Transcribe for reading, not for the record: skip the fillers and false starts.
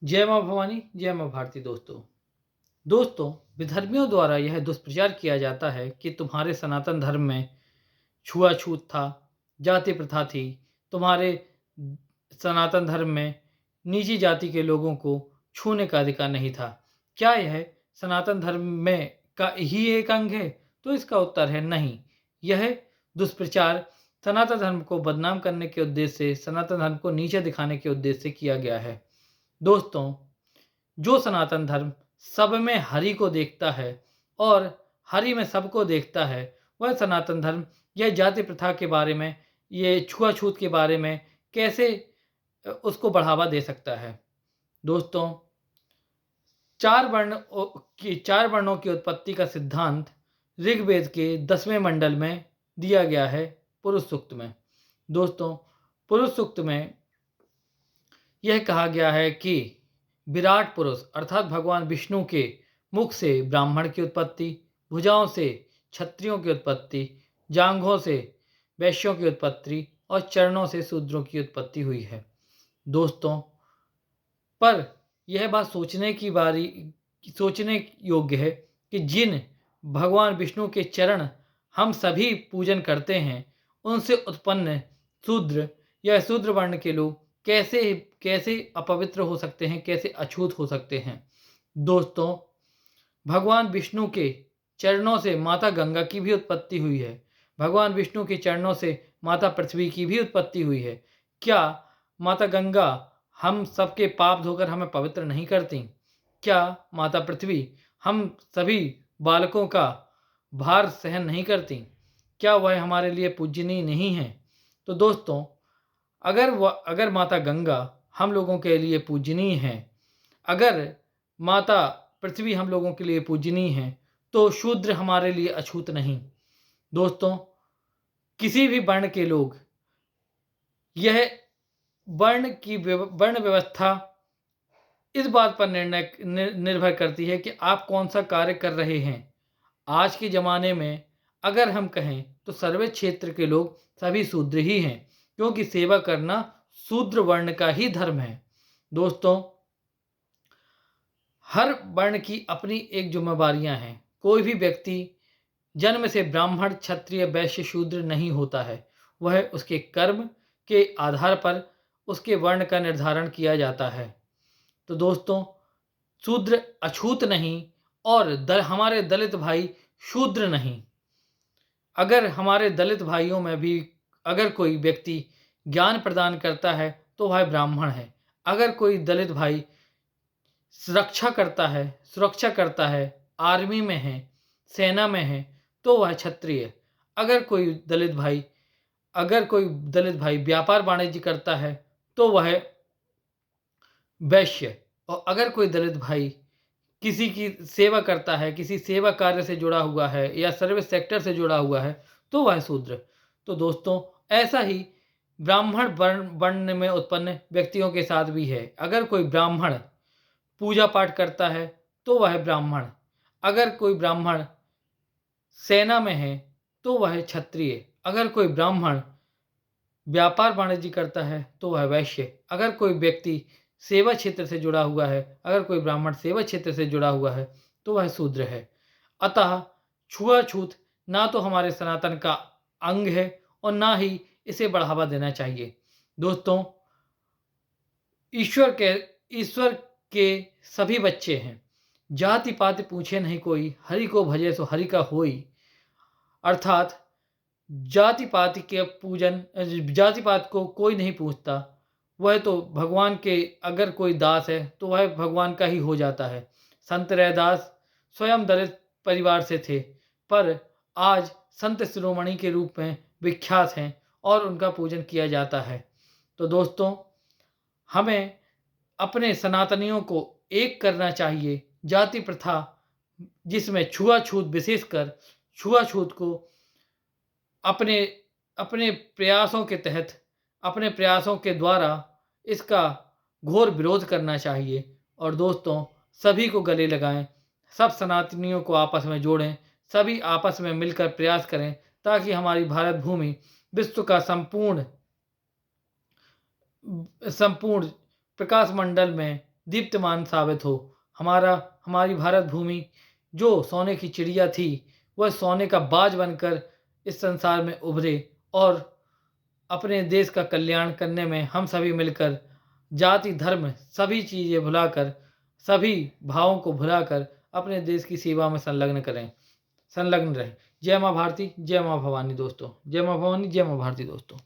जय माँ भवानी, जय माँ भारती दोस्तों। दोस्तों, विधर्मियों द्वारा यह दुष्प्रचार किया जाता है कि तुम्हारे सनातन धर्म में छुआछूत था, जाति प्रथा थी, तुम्हारे सनातन धर्म में नीची जाति के लोगों को छूने का अधिकार नहीं था। क्या यह सनातन धर्म में का ही एक अंग है? तो इसका उत्तर है नहीं। यह दुष्प्रचार सनातन धर्म को बदनाम करने के उद्देश्य से, सनातन धर्म को नीचे दिखाने के उद्देश्य से किया गया है। दोस्तों, जो सनातन धर्म सब में हरि को देखता है और हरि में सबको देखता है, वह सनातन धर्म यह जाति प्रथा के बारे में, ये छुआछूत के बारे में कैसे उसको बढ़ावा दे सकता है। दोस्तों, चार वर्णों की उत्पत्ति का सिद्धांत ऋग्वेद के 10वें मंडल में दिया गया है, पुरुष सूक्त में। दोस्तों, पुरुष सूक्त में यह कहा गया है कि विराट पुरुष अर्थात भगवान विष्णु के मुख से ब्राह्मण की उत्पत्ति, भुजाओं से क्षत्रियों की उत्पत्ति, जांघों से वैश्यों की उत्पत्ति और चरणों से शूद्रों की उत्पत्ति हुई है। दोस्तों, पर यह बात सोचने योग्य है कि जिन भगवान विष्णु के चरण हम सभी पूजन करते हैं, उनसे उत्पन्न शूद्र या शूद्र वर्ण के लोग कैसे कैसे अपवित्र हो सकते हैं, कैसे अछूत हो सकते हैं। दोस्तों, भगवान विष्णु के चरणों से माता गंगा की भी उत्पत्ति हुई है। भगवान विष्णु के चरणों से माता पृथ्वी की भी उत्पत्ति हुई है। क्या माता गंगा हम सबके पाप धोकर हमें पवित्र नहीं करती? क्या माता पृथ्वी हम सभी बालकों का भार सहन नहीं करती? क्या वह हमारे लिए पूजनीय नहीं है? तो दोस्तों, अगर माता गंगा हम लोगों के लिए पूजनीय है, अगर माता पृथ्वी हम लोगों के लिए पूजनीय है, तो शूद्र हमारे लिए अछूत नहीं। दोस्तों, किसी भी वर्ण के लोग, यह वर्ण व्यवस्था इस बात पर निर्भर करती है कि आप कौन सा कार्य कर रहे हैं। आज के ज़माने में अगर हम कहें तो सर्वे क्षेत्र के लोग सभी शूद्र ही हैं, क्योंकि सेवा करना शूद्र वर्ण का ही धर्म है। दोस्तों, हर वर्ण की अपनी एक जिम्मेवारियां हैं। कोई भी व्यक्ति जन्म से ब्राह्मण, क्षत्रिय, वैश्य, शूद्र नहीं होता है। वह उसके कर्म के आधार पर उसके वर्ण का निर्धारण किया जाता है। तो दोस्तों, शूद्र अछूत नहीं और हमारे दलित भाई शूद्र नहीं। अगर हमारे दलित भाइयों में भी अगर कोई व्यक्ति ज्ञान प्रदान करता है तो वह ब्राह्मण है। अगर कोई दलित भाई सुरक्षा करता है, आर्मी में है, सेना में है, तो वह क्षत्रिय है। अगर कोई दलित भाई व्यापार वाणिज्य करता है तो वह वैश्य। और अगर कोई दलित भाई किसी की सेवा करता है, किसी सेवा कार्य से जुड़ा हुआ है या सर्विस सेक्टर से जुड़ा हुआ है, तो वह शूद्र। तो दोस्तों, ऐसा ही ब्राह्मण वर्ण में उत्पन्न व्यक्तियों के साथ भी है। अगर कोई ब्राह्मण पूजा पाठ करता है तो वह ब्राह्मण। अगर कोई ब्राह्मण सेना में है तो वह क्षत्रिय। अगर कोई ब्राह्मण व्यापार वाणिज्य करता है तो वह वैश्य। अगर कोई व्यक्ति सेवा क्षेत्र से जुड़ा हुआ है, अगर कोई ब्राह्मण सेवा क्षेत्र से जुड़ा हुआ है, तो वह शूद्र है। अतः छुआछूत ना तो हमारे सनातन का अंग है और ना ही इसे बढ़ावा देना चाहिए। दोस्तों, ईश्वर के सभी बच्चे हैं। जाति पाति पूछे नहीं कोई, हरि को भजे सो हरि का होई। अर्थात जाति पात को कोई नहीं पूछता। वह तो भगवान के अगर कोई दास है तो वह भगवान का ही हो जाता है। संत रैदास स्वयं दलित परिवार से थे, पर आज संत शिरोमणि के रूप में विख्यात हैं और उनका पूजन किया जाता है। तो दोस्तों, हमें अपने सनातनियों को एक करना चाहिए। जाति प्रथा जिसमें छुआछूत, विशेषकर छुआछूत को अपने अपने प्रयासों के तहत, अपने प्रयासों के द्वारा इसका घोर विरोध करना चाहिए। और दोस्तों, सभी को गले लगाएं, सब सनातनियों को आपस में जोड़ें, सभी आपस में मिलकर प्रयास करें ताकि हमारी भारत भूमि विश्व का संपूर्ण प्रकाश मंडल में दीप्तमान साबित हो। हमारी भारत भूमि जो सोने की चिड़िया थी, वह सोने का बाज बनकर इस संसार में उभरे और अपने देश का कल्याण करने में हम सभी मिलकर जाति धर्म सभी चीज़ें भुलाकर, सभी भावों को भुलाकर अपने देश की सेवा में संलग्न रहें। जय माँ भारती, जय माँ भवानी दोस्तों। जय माँ भवानी, जय माँ भारती दोस्तों।